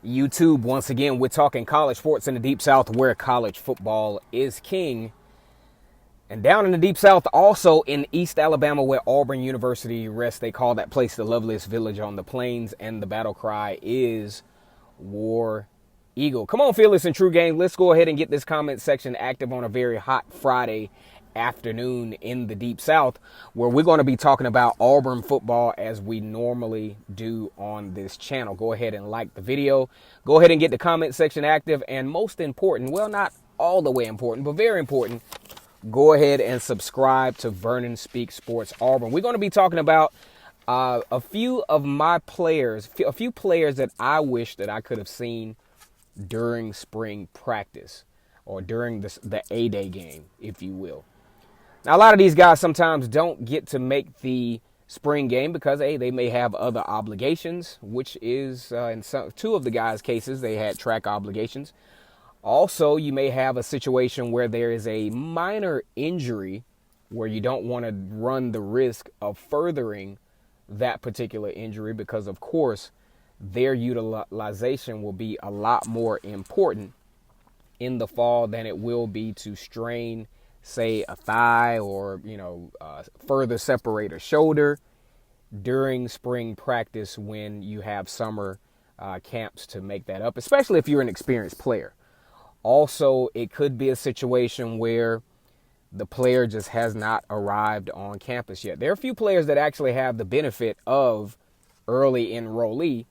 YouTube. Once again, we're talking college sports in the Deep South, where college football is king. And down in the Deep South, also in East Alabama, where Auburn University rests, they call that place the loveliest village on the plains, and the battle cry is War Eagle. Come on, Fearless and True Gang, let's go ahead and get this comment section active on a very hot Friday afternoon in the Deep South, where we're going to be talking about Auburn football as we normally do on this channel. Go ahead and like the video. Go ahead and get the comment section active. And most important, well, not all the way important, but very important, go ahead and subscribe to Vernon Speaks Sports Auburn. We're going to be talking about a few of my players, a few players that I wish that I could have seen during spring practice or during the A-Day game, if you will. Now, a lot of these guys sometimes don't get to make the spring game because, hey, they may have other obligations, which is, in two of the guys' cases, they had track obligations. Also, you may have a situation where there is a minor injury where you don't want to run the risk of furthering that particular injury because, of course, their utilization will be a lot more important in the fall than it will be to strain, say, a thigh or, further separate a shoulder during spring practice when you have summer camps to make that up, especially if you're an experienced player. Also, it could be a situation where the player just has not arrived on campus yet. There are a few players that actually have the benefit of early enrollee,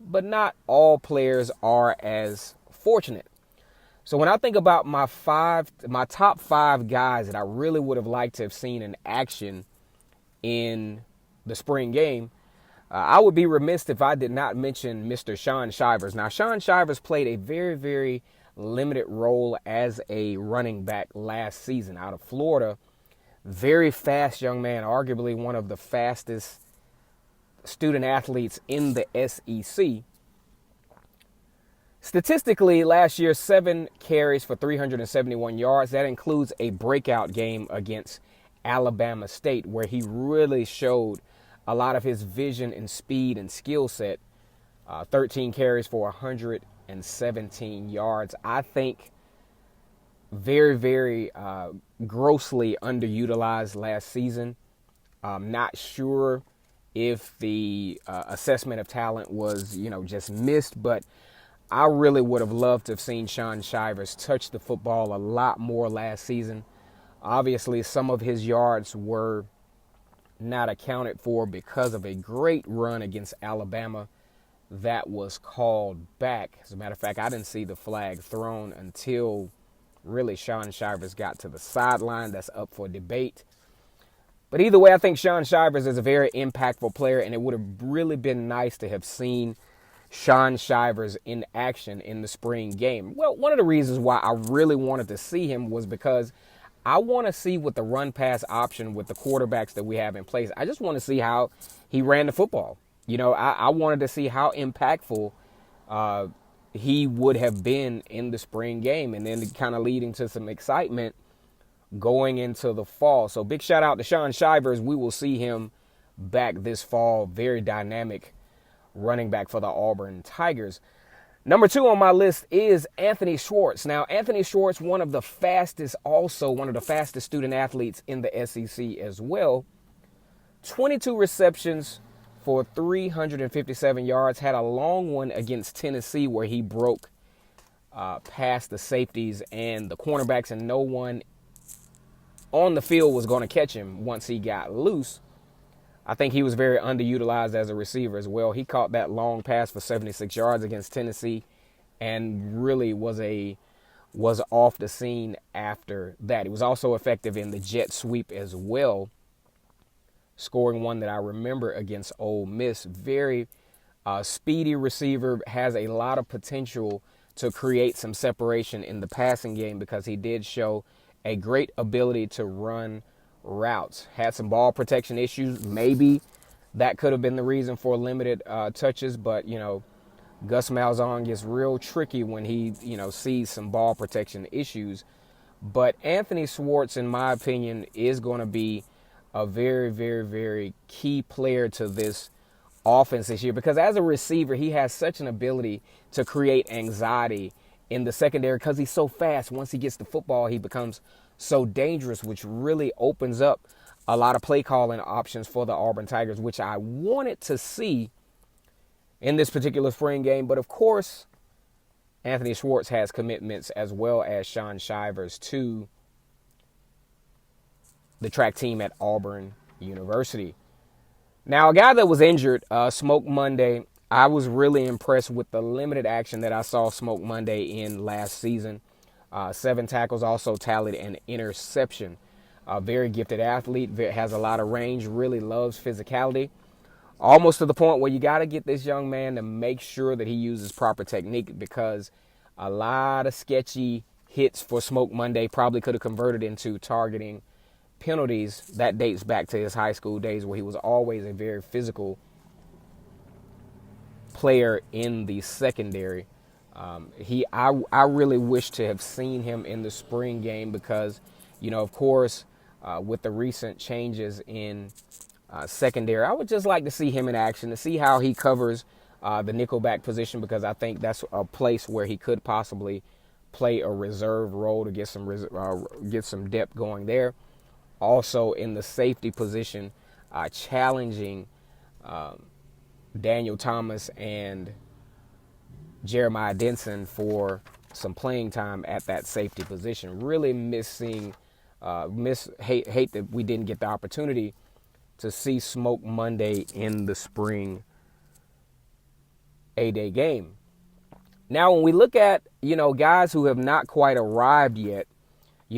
but not all players are as fortunate. So when I think about my top five guys that I really would have liked to have seen in action in the spring game, I would be remiss if I did not mention Mr. Shaun Shivers. Now, Shaun Shivers played a very, very limited role as a running back last season out of Florida. Very fast young man, arguably one of the fastest student athletes in the SEC. Statistically, last year, 7 carries for 371 yards. That includes a breakout game against Alabama State, where he really showed a lot of his vision and speed and skill set. 13 carries for 117 yards. I think very, very grossly underutilized last season. I'm not sure if the assessment of talent was, just missed, but I really would have loved to have seen Shaun Shivers touch the football a lot more last season. Obviously, some of his yards were not accounted for because of a great run against Alabama that was called back. As a matter of fact, I didn't see the flag thrown until really Shaun Shivers got to the sideline. That's up for debate. But either way, I think Shaun Shivers is a very impactful player, and it would have really been nice to have seen Shaun Shivers in action in the spring game. Well, one of the reasons why I really wanted to see him was because I want to see what the run-pass option with the quarterbacks that we have in place. I just want to see how he ran the football. I wanted to see how impactful he would have been in the spring game, and then kind of leading to some excitement going into the fall. So big shout out to Shaun Shivers. We will see him back this fall. Very dynamic running back for the Auburn Tigers. Number 2 on my list is Anthony Schwartz. Now, Anthony Schwartz, one of the fastest student athletes in the SEC as well. 22 receptions for 357 yards. Had a long one against Tennessee where he broke past the safeties and the cornerbacks, and no one on the field was going to catch him once he got loose. I think he was very underutilized as a receiver as well. He caught that long pass for 76 yards against Tennessee and really was off the scene after that. He was also effective in the jet sweep as well, scoring one that I remember against Ole Miss. Very speedy receiver, has a lot of potential to create some separation in the passing game because he did show a great ability to run routes. Had some ball protection issues. Maybe that could have been the reason for limited touches, but Gus Malzahn gets real tricky when he sees some ball protection issues. But Anthony Schwartz, in my opinion, is going to be a very, very, very key player to this offense this year, because as a receiver, he has such an ability to create anxiety in the secondary because he's so fast. Once he gets the football, he becomes so dangerous, which really opens up a lot of play calling options for the Auburn Tigers, which I wanted to see in this particular spring game. But of course, Anthony Schwartz has commitments, as well as Sean Shivers, to the track team at Auburn University. Now, a guy that was injured, Smoke Monday, I was really impressed with the limited action that I saw Smoke Monday in last season. 7 tackles, also tallied an interception. A very gifted athlete, has a lot of range, really loves physicality. Almost to the point where you got to get this young man to make sure that he uses proper technique, because a lot of sketchy hits for Smoke Monday probably could have converted into targeting penalties. That dates back to his high school days, where he was always a very physical player in the secondary. I really wish to have seen him in the spring game, because, of course, with the recent changes in secondary, I would just like to see him in action, to see how he covers the nickelback position, because I think that's a place where he could possibly play a reserve role to get some depth going there. Also in the safety position, challenging Daniel Thomas and Jeremiah Denson for some playing time at that safety position. Really hate that we didn't get the opportunity to see Smoke Monday in the spring A-Day game. Now, when we look at, guys who have not quite arrived yet,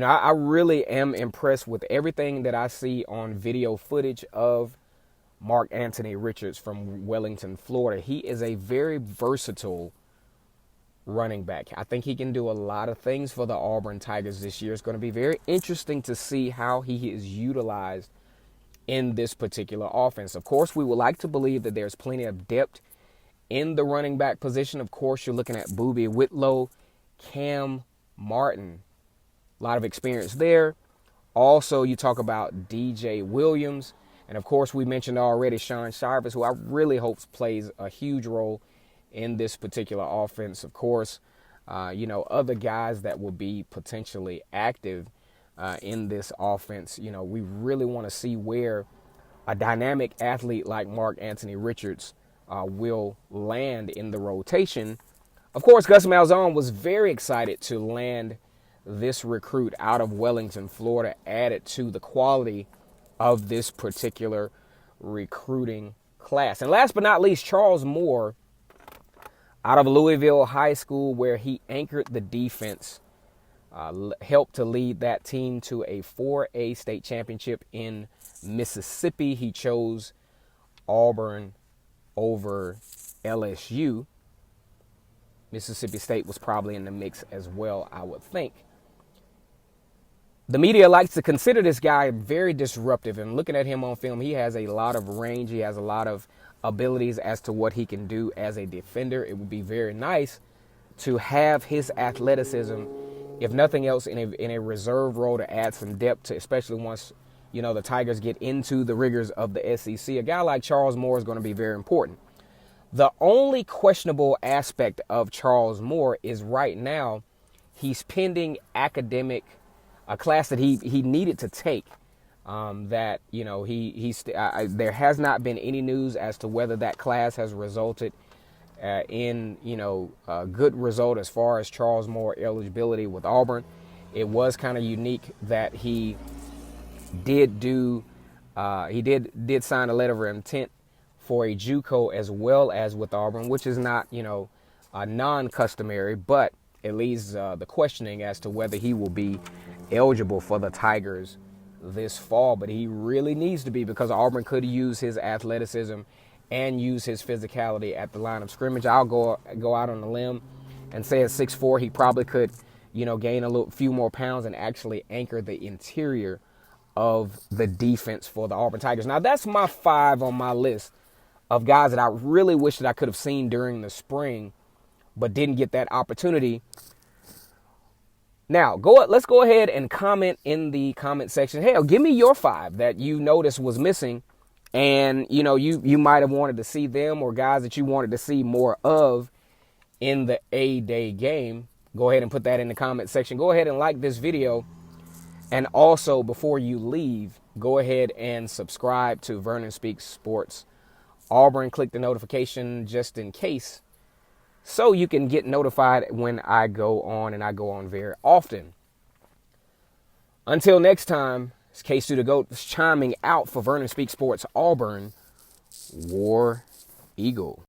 I really am impressed with everything that I see on video footage of Mark Anthony Richards from Wellington, Florida. He is a very versatile running back. I think he can do a lot of things for the Auburn Tigers this year. It's going to be very interesting to see how he is utilized in this particular offense. Of course, we would like to believe that there's plenty of depth in the running back position. Of course, you're looking at Boobie Whitlow, Cam Martin. A lot of experience there. Also, you talk about DJ Williams. And, of course, we mentioned already Sean Shivers, who I really hope plays a huge role in this particular offense. Of course, other guys that will be potentially active in this offense. We really want to see where a dynamic athlete like Mark Anthony Richards will land in the rotation. Of course, Gus Malzahn was very excited to land this recruit out of Wellington, Florida, added to the quality of this particular recruiting class. And last but not least, Charles Moore, out of Louisville High School, where he anchored the defense, helped to lead that team to a 4A state championship in Mississippi. He chose Auburn over LSU. Mississippi State was probably in the mix as well, I would think. The media likes to consider this guy very disruptive, and looking at him on film, he has a lot of range. He has a lot of abilities as to what he can do as a defender. It would be very nice to have his athleticism, if nothing else, in a reserve role to add some depth to, especially once, the Tigers get into the rigors of the SEC. A guy like Charles Moore is going to be very important. The only questionable aspect of Charles Moore is right now he's pending a class that he needed to take. There has not been any news as to whether that class has resulted in a good result as far as Charles Moore eligibility with Auburn. It was kind of unique that he did sign a letter of intent for a JUCO as well as with Auburn, which is not non-customary, but it leaves the questioning as to whether he will be eligible for the Tigers this fall. But he really needs to be, because Auburn could use his athleticism and use his physicality at the line of scrimmage. I'll go out on a limb and say at 6'4", he probably could, gain a few more pounds and actually anchor the interior of the defense for the Auburn Tigers. Now, that's my 5 on my list of guys that I really wish that I could have seen during the spring, but didn't get that opportunity. Now, let's go ahead and comment in the comment section. Hell, give me your 5 that you noticed was missing and you might have wanted to see them, or guys that you wanted to see more of in the A-Day game, go ahead and put that in the comment section. Go ahead and like this video. And also, before you leave, go ahead and subscribe to Vernon Speaks Sports Auburn. Click the notification just in case, so you can get notified when I go on, and I go on very often. Until next time, it's K2 the GOAT chiming out for Vernon Speaks Sports Auburn. War Eagle.